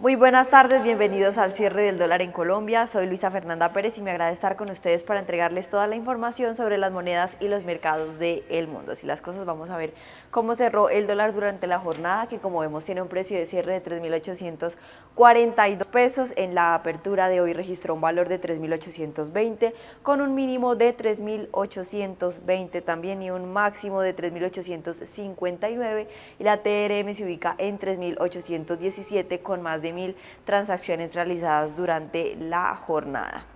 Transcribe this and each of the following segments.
Muy buenas tardes, bienvenidos al cierre del dólar en Colombia. Soy Luisa Fernanda Pérez y me agrada estar con ustedes para entregarles toda la información sobre las monedas y los mercados del mundo. Así las cosas, vamos a ver cómo cerró el dólar durante la jornada, que como vemos tiene un precio de cierre de 3.842 pesos. En la apertura de hoy registró un valor de 3.820 con un mínimo de 3.820 también y un máximo de 3.859, y la TRM se ubica en 3.817 con más de 1.000 transacciones realizadas durante la jornada.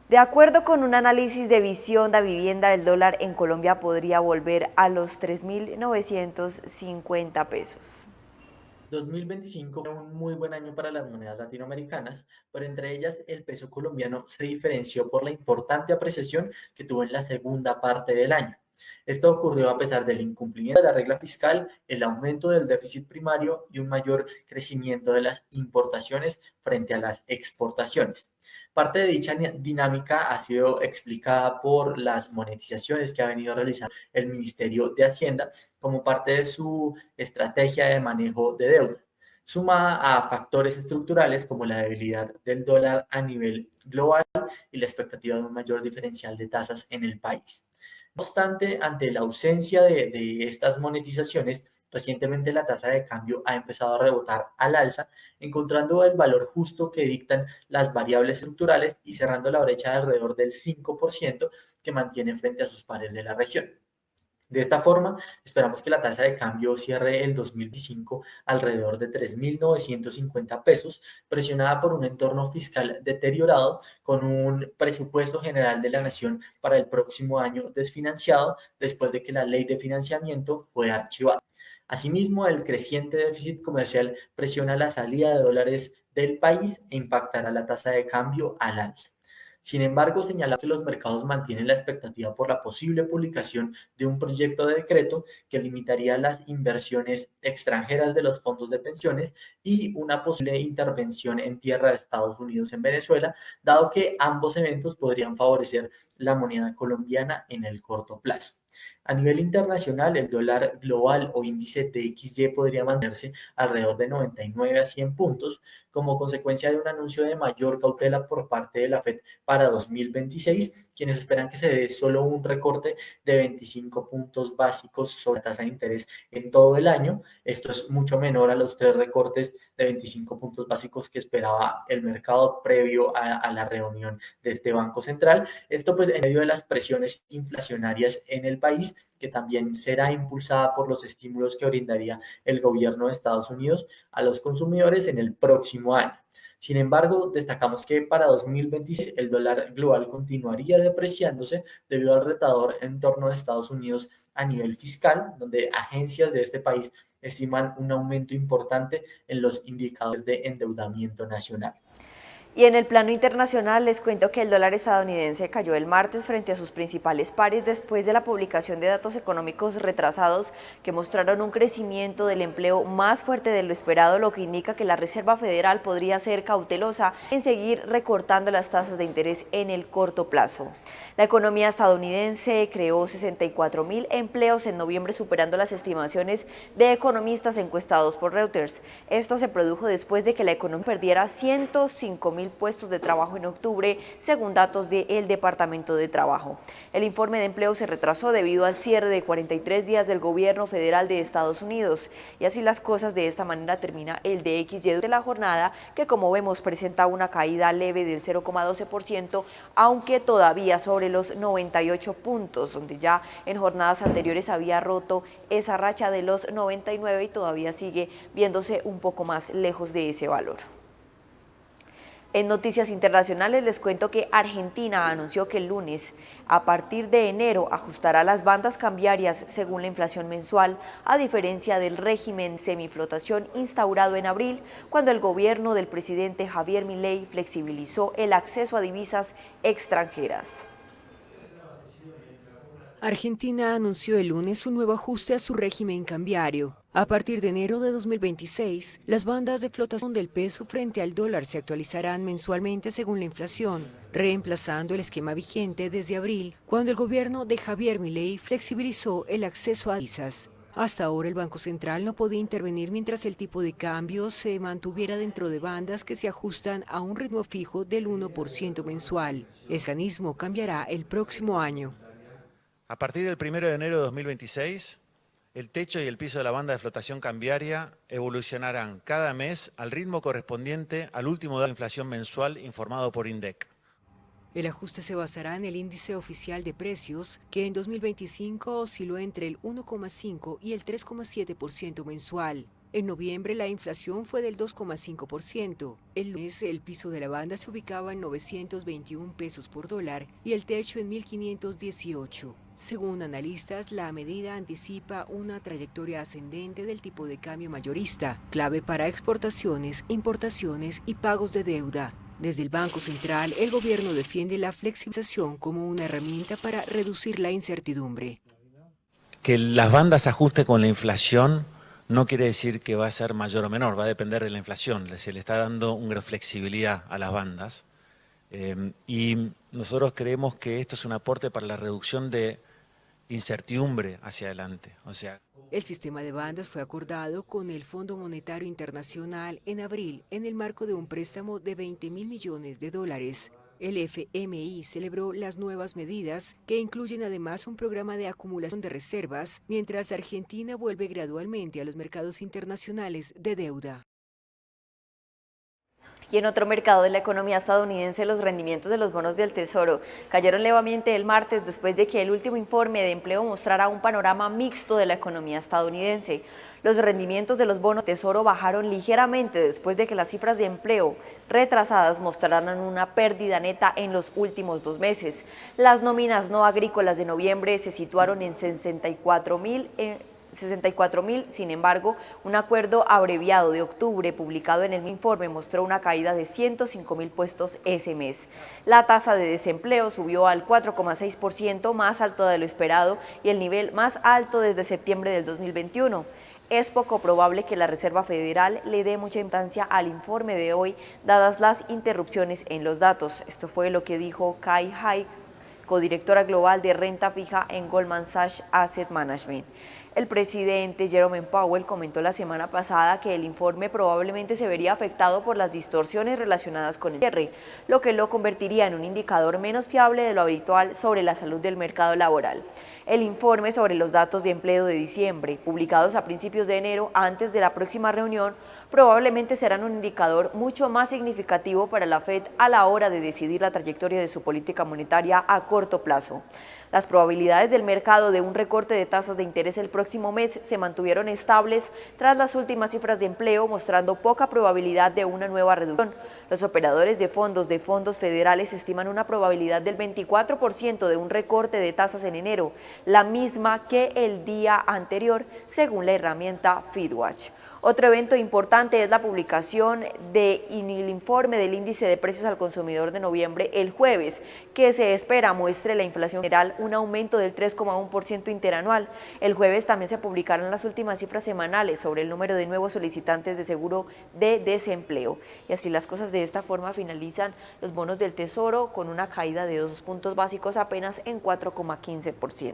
De acuerdo con un análisis de Visión da Vivienda, el dólar en Colombia podría volver a los 3.950 pesos. 2025 fue un muy buen año para las monedas latinoamericanas, pero entre ellas el peso colombiano se diferenció por la importante apreciación que tuvo en la segunda parte del año. Esto ocurrió a pesar del incumplimiento de la regla fiscal, el aumento del déficit primario y un mayor crecimiento de las importaciones frente a las exportaciones. Parte de dicha dinámica ha sido explicada por las monetizaciones que ha venido realizando el Ministerio de Hacienda como parte de su estrategia de manejo de deuda, sumada a factores estructurales como la debilidad del dólar a nivel global y la expectativa de un mayor diferencial de tasas en el país. No obstante, ante la ausencia de estas monetizaciones, recientemente la tasa de cambio ha empezado a rebotar al alza, encontrando el valor justo que dictan las variables estructurales y cerrando la brecha de alrededor del 5% que mantiene frente a sus pares de la región. De esta forma, esperamos que la tasa de cambio cierre el 2025 alrededor de 3.950 pesos, presionada por un entorno fiscal deteriorado, con un presupuesto general de la nación para el próximo año desfinanciado después de que la ley de financiamiento fue archivada. Asimismo, el creciente déficit comercial presiona la salida de dólares del país e impactará la tasa de cambio al alza. Sin embargo, señala que los mercados mantienen la expectativa por la posible publicación de un proyecto de decreto que limitaría las inversiones extranjeras de los fondos de pensiones y una posible intervención en tierra de Estados Unidos en Venezuela, dado que ambos eventos podrían favorecer la moneda colombiana en el corto plazo. A nivel internacional, el dólar global o índice DXY podría mantenerse alrededor de 99 a 100 puntos como consecuencia de un anuncio de mayor cautela por parte de la Fed para 2026, quienes esperan que se dé solo un recorte de 25 puntos básicos sobre la tasa de interés en todo el año. Esto es mucho menor a los tres recortes de 25 puntos básicos que esperaba el mercado previo a la reunión de este Banco Central. Esto pues en medio de las presiones inflacionarias en el país, que también será impulsada por los estímulos que brindaría el gobierno de Estados Unidos a los consumidores en el próximo año. Sin embargo, destacamos que para 2026 el dólar global continuaría depreciándose debido al retador entorno de Estados Unidos a nivel fiscal, donde agencias de este país estiman un aumento importante en los indicadores de endeudamiento nacional. Y en el plano internacional les cuento que el dólar estadounidense cayó el martes frente a sus principales pares después de la publicación de datos económicos retrasados que mostraron un crecimiento del empleo más fuerte de lo esperado, lo que indica que la Reserva Federal podría ser cautelosa en seguir recortando las tasas de interés en el corto plazo. La economía estadounidense creó 64.000 empleos en noviembre, superando las estimaciones de economistas encuestados por Reuters. Esto se produjo después de que la economía perdiera 105.000 puestos de trabajo en octubre, según datos del Departamento de Trabajo. El informe de empleo se retrasó debido al cierre de 43 días del gobierno federal de Estados Unidos. Y así las cosas, de esta manera termina el DXY de la jornada, que como vemos presenta una caída leve del 0,12%, aunque todavía sobre los 98 puntos, donde ya en jornadas anteriores había roto esa racha de los 99 y todavía sigue viéndose un poco más lejos de ese valor. En noticias internacionales les cuento que Argentina anunció que el lunes, a partir de enero, ajustará las bandas cambiarias según la inflación mensual, a diferencia del régimen semiflotación instaurado en abril, cuando el gobierno del presidente Javier Milei flexibilizó el acceso a divisas extranjeras. Argentina anunció el lunes un nuevo ajuste a su régimen cambiario. A partir de enero de 2026, las bandas de flotación del peso frente al dólar se actualizarán mensualmente según la inflación, reemplazando el esquema vigente desde abril, cuando el gobierno de Javier Milei flexibilizó el acceso a divisas. Hasta ahora el Banco Central no podía intervenir mientras el tipo de cambio se mantuviera dentro de bandas que se ajustan a un ritmo fijo del 1% mensual. El mecanismo cambiará el próximo año. A partir del 1 de enero de 2026, el techo y el piso de la banda de flotación cambiaria evolucionarán cada mes al ritmo correspondiente al último dato de inflación mensual informado por INDEC. El ajuste se basará en el índice oficial de precios, que en 2025 osciló entre el 1,5 y el 3,7% mensual. En noviembre la inflación fue del 2,5%. El lunes el piso de la banda se ubicaba en 921 pesos por dólar y el techo en 1.518. Según analistas, la medida anticipa una trayectoria ascendente del tipo de cambio mayorista, clave para exportaciones, importaciones y pagos de deuda. Desde el Banco Central, el gobierno defiende la flexibilización como una herramienta para reducir la incertidumbre. Que las bandas se ajusten con la inflación no quiere decir que va a ser mayor o menor, va a depender de la inflación. Se le está dando una flexibilidad a las bandas y nosotros creemos que esto es un aporte para la reducción de incertidumbre hacia adelante. El sistema de bandas fue acordado con el Fondo Monetario Internacional en abril en el marco de un préstamo de 20.000 millones de dólares. El FMI celebró las nuevas medidas, que incluyen además un programa de acumulación de reservas, mientras Argentina vuelve gradualmente a los mercados internacionales de deuda. Y en otro mercado de la economía estadounidense, los rendimientos de los bonos del Tesoro cayeron levemente el martes después de que el último informe de empleo mostrara un panorama mixto de la economía estadounidense. Los rendimientos de los bonos del Tesoro bajaron ligeramente después de que las cifras de empleo retrasadas mostraran una pérdida neta en los últimos 2 meses. Las nóminas no agrícolas de noviembre se situaron en 64.000. Sin embargo, un acuerdo abreviado de octubre publicado en el informe mostró una caída de 105.000 puestos ese mes. La tasa de desempleo subió al 4,6%, más alto de lo esperado y el nivel más alto desde septiembre del 2021. Es poco probable que la Reserva Federal le dé mucha importancia al informe de hoy, dadas las interrupciones en los datos. Esto fue lo que dijo Kai Hai, codirectora global de renta fija en Goldman Sachs Asset Management. El presidente Jerome Powell comentó la semana pasada que el informe probablemente se vería afectado por las distorsiones relacionadas con el cierre, lo que lo convertiría en un indicador menos fiable de lo habitual sobre la salud del mercado laboral. El informe sobre los datos de empleo de diciembre, publicados a principios de enero antes de la próxima reunión, probablemente serán un indicador mucho más significativo para la Fed a la hora de decidir la trayectoria de su política monetaria a corto plazo. Las probabilidades del mercado de un recorte de tasas de interés el próximo mes se mantuvieron estables tras las últimas cifras de empleo, mostrando poca probabilidad de una nueva reducción. Los operadores de fondos federales estiman una probabilidad del 24% de un recorte de tasas en enero, la misma que el día anterior, según la herramienta FeedWatch. Otro evento importante es la publicación del informe del índice de precios al consumidor de noviembre el jueves, que se espera muestre la inflación general un aumento del 3,1% interanual. El jueves también se publicarán las últimas cifras semanales sobre el número de nuevos solicitantes de seguro de desempleo. Y así las cosas, de esta forma finalizan los bonos del Tesoro con una caída de 2 puntos básicos apenas en 4,15%.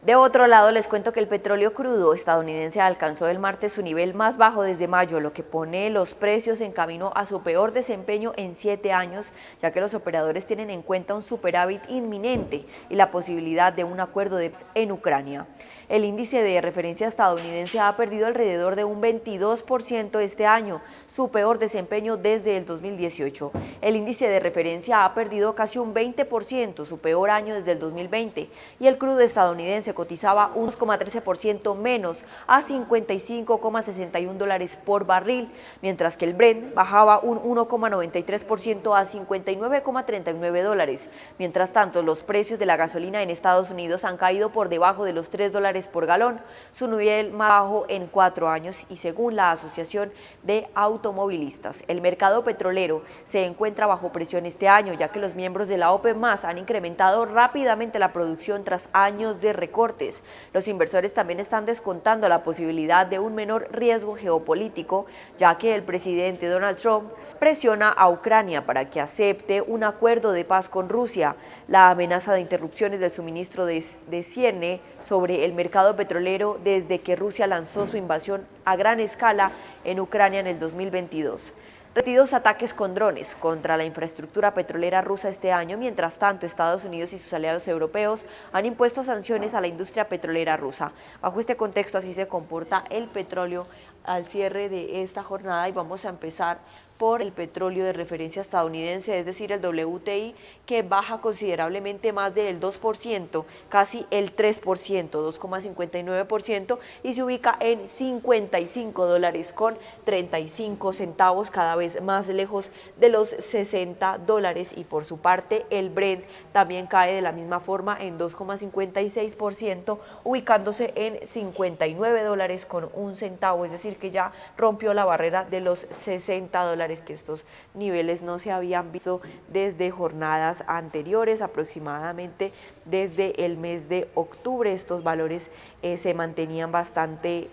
De otro lado, les cuento que el petróleo crudo estadounidense alcanzó el martes su nivel más bajo desde mayo, lo que pone los precios en camino a su peor desempeño en 7 años, ya que los operadores tienen en cuenta un superávit inminente y la posibilidad de un acuerdo de paz en Ucrania. El índice de referencia estadounidense ha perdido alrededor de un 22% este año, su peor desempeño desde el 2018. El índice de referencia ha perdido casi un 20%, su peor año desde el 2020, y el crudo estadounidense cotizaba un 2,13% menos a $55,61 por barril, mientras que el Brent bajaba un 1,93% a $59,39. Mientras tanto, los precios de la gasolina en Estados Unidos han caído por debajo de los $3 dólares por galón, su nivel más bajo en 4 años y según la Asociación de Automovilistas. El mercado petrolero se encuentra bajo presión este año, ya que los miembros de la OPEP+ han incrementado rápidamente la producción tras años de recortes. Los inversores también están descontando la posibilidad de un menor riesgo geopolítico, ya que el presidente Donald Trump presiona a Ucrania para que acepte un acuerdo de paz con Rusia. La amenaza de interrupciones del suministro desciende sobre el mercado petrolero desde que Rusia lanzó su invasión a gran escala en Ucrania en el 2022. Repetidos ataques con drones contra la infraestructura petrolera rusa este año. Mientras tanto, Estados Unidos y sus aliados europeos han impuesto sanciones a la industria petrolera rusa. Bajo este contexto, así se comporta el petróleo al cierre de esta jornada y vamos a empezar por el petróleo de referencia estadounidense, es decir, el WTI, que baja considerablemente más del 2%, casi el 3%, 2,59%, y se ubica en $55 con 35 centavos, cada vez más lejos de los $60. Y por su parte, el Brent también cae de la misma forma en 2,56%, ubicándose en $59 con 1 centavo, es decir, que ya rompió la barrera de los $60, que estos niveles no se habían visto desde jornadas anteriores, aproximadamente desde el mes de octubre. Estos valores se mantenían bastante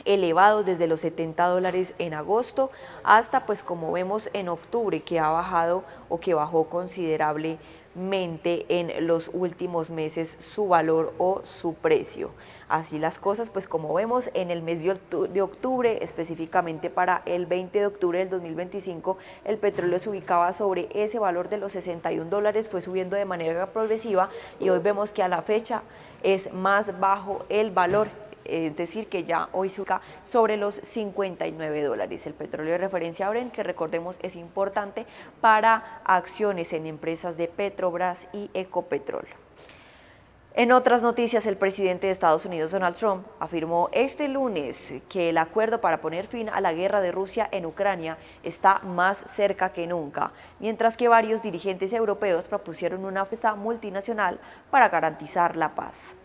elevados desde los $70 en agosto hasta, pues como vemos, en octubre, que ha bajado o que bajó considerablemente en los últimos meses su valor o su precio. Así las cosas, pues como vemos, en el mes de octubre, específicamente para el 20 de octubre del 2025, el petróleo se ubicaba sobre ese valor de los $61, fue subiendo de manera progresiva y hoy vemos que a la fecha es más bajo el valor, es decir, que ya hoy se ubica sobre los $59. El petróleo de referencia Brent, que recordemos es importante para acciones en empresas de Petrobras y Ecopetrol. En otras noticias, el presidente de Estados Unidos, Donald Trump, afirmó este lunes que el acuerdo para poner fin a la guerra de Rusia en Ucrania está más cerca que nunca, mientras que varios dirigentes europeos propusieron una fuerza multinacional para garantizar la paz.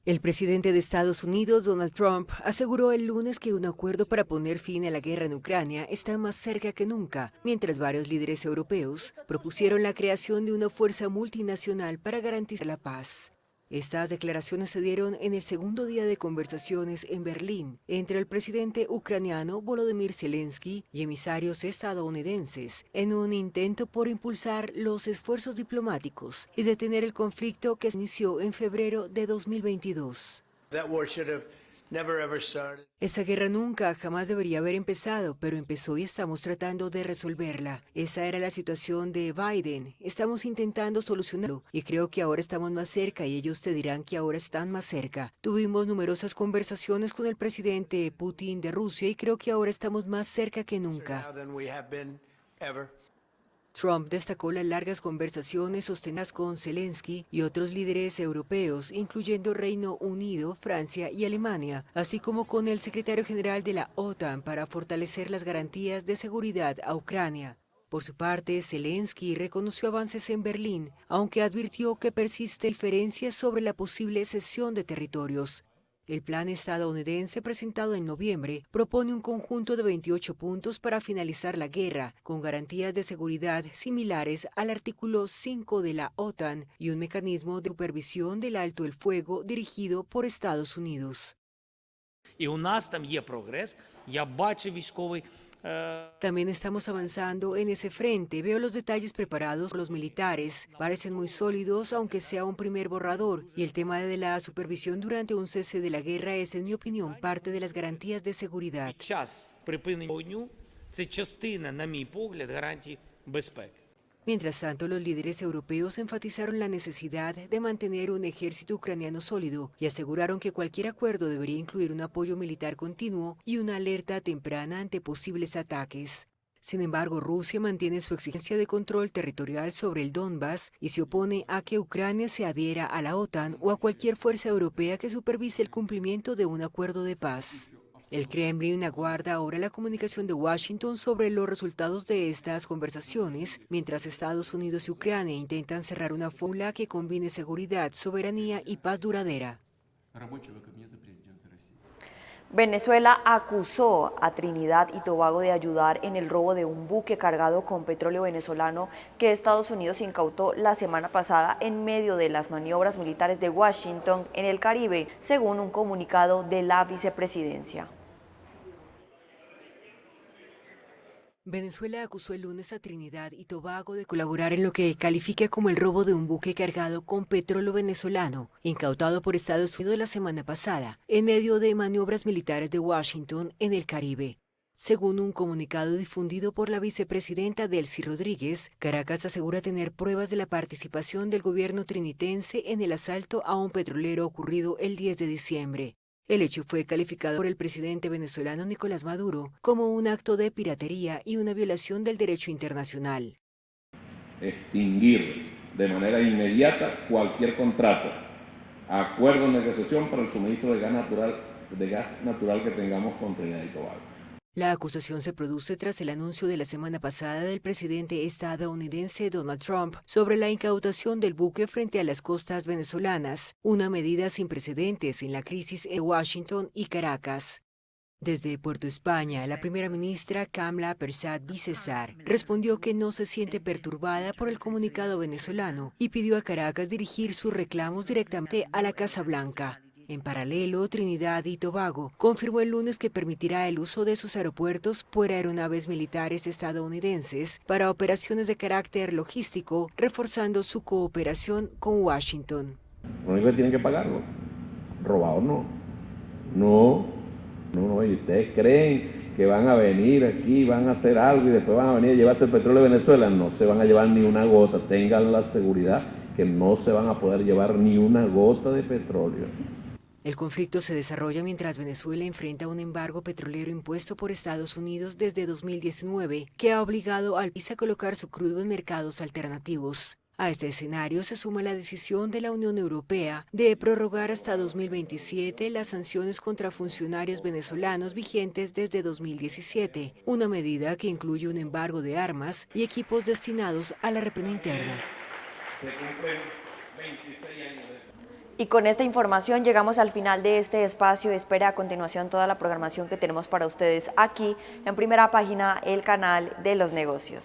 El presidente de Estados Unidos, Donald Trump, aseguró el lunes que un acuerdo para poner fin a la guerra en Ucrania está más cerca que nunca, mientras varios líderes europeos propusieron la creación de una fuerza multinacional para garantizar la paz. Estas declaraciones se dieron en el segundo día de conversaciones en Berlín entre el presidente ucraniano Volodymyr Zelensky y emisarios estadounidenses, en un intento por impulsar los esfuerzos diplomáticos y detener el conflicto que se inició en febrero de 2022. Esta guerra nunca, jamás debería haber empezado, pero empezó y estamos tratando de resolverla. Esa era la situación de Biden. Estamos intentando solucionarlo y creo que ahora estamos más cerca y ellos te dirán que ahora están más cerca. Tuvimos numerosas conversaciones con el presidente Putin de Rusia y creo que ahora estamos más cerca que nunca. Trump destacó las largas conversaciones sostenidas con Zelensky y otros líderes europeos, incluyendo Reino Unido, Francia y Alemania, así como con el secretario general de la OTAN para fortalecer las garantías de seguridad a Ucrania. Por su parte, Zelensky reconoció avances en Berlín, aunque advirtió que persiste diferencias sobre la posible cesión de territorios. El plan estadounidense presentado en noviembre propone un conjunto de 28 puntos para finalizar la guerra, con garantías de seguridad similares al artículo 5 de la OTAN y un mecanismo de supervisión del alto el fuego dirigido por Estados Unidos. También estamos avanzando en ese frente. Veo los detalles preparados por los militares. Parecen muy sólidos, aunque sea un primer borrador. Y el tema de la supervisión durante un cese de la guerra es, en mi opinión, parte de las garantías de seguridad. Mientras tanto, los líderes europeos enfatizaron la necesidad de mantener un ejército ucraniano sólido y aseguraron que cualquier acuerdo debería incluir un apoyo militar continuo y una alerta temprana ante posibles ataques. Sin embargo, Rusia mantiene su exigencia de control territorial sobre el Donbass y se opone a que Ucrania se adhiera a la OTAN o a cualquier fuerza europea que supervise el cumplimiento de un acuerdo de paz. El Kremlin aguarda ahora la comunicación de Washington sobre los resultados de estas conversaciones, mientras Estados Unidos y Ucrania intentan cerrar una fórmula que combine seguridad, soberanía y paz duradera. Venezuela acusó a Trinidad y Tobago de ayudar en el robo de un buque cargado con petróleo venezolano que Estados Unidos incautó la semana pasada en medio de las maniobras militares de Washington en el Caribe, según un comunicado de la vicepresidencia. Venezuela acusó el lunes a Trinidad y Tobago de colaborar en lo que califica como el robo de un buque cargado con petróleo venezolano, incautado por Estados Unidos la semana pasada, en medio de maniobras militares de Washington en el Caribe. Según un comunicado difundido por la vicepresidenta Delcy Rodríguez, Caracas asegura tener pruebas de la participación del gobierno trinitense en el asalto a un petrolero ocurrido el 10 de diciembre. El hecho fue calificado por el presidente venezolano Nicolás Maduro como un acto de piratería y una violación del derecho internacional. Extinguir de manera inmediata cualquier contrato, acuerdo o negociación para el suministro de gas natural que tengamos con Trinidad y Tobago. La acusación se produce tras el anuncio de la semana pasada del presidente estadounidense Donald Trump sobre la incautación del buque frente a las costas venezolanas, una medida sin precedentes en la crisis en Washington y Caracas. Desde Puerto España, la primera ministra Kamla Persad-Bissessar respondió que no se siente perturbada por el comunicado venezolano y pidió a Caracas dirigir sus reclamos directamente a la Casa Blanca. En paralelo, Trinidad y Tobago confirmó el lunes que permitirá el uso de sus aeropuertos por aeronaves militares estadounidenses para operaciones de carácter logístico, reforzando su cooperación con Washington. Lo único que tienen que pagarlo. Robado no. No, y ustedes creen que van a venir aquí, van a hacer algo y después van a venir a llevarse el petróleo de Venezuela. No se van a llevar ni una gota. Tengan la seguridad que no se van a poder llevar ni una gota de petróleo. El conflicto se desarrolla mientras Venezuela enfrenta un embargo petrolero impuesto por Estados Unidos desde 2019, que ha obligado al país a colocar su crudo en mercados alternativos. A este escenario se suma la decisión de la Unión Europea de prorrogar hasta 2027 las sanciones contra funcionarios venezolanos vigentes desde 2017, una medida que incluye un embargo de armas y equipos destinados a la represión interna. Se cumplen 26 años de... Y con esta información llegamos al final de este espacio. Espera a continuación toda la programación que tenemos para ustedes aquí en Primera Página, el canal de los negocios.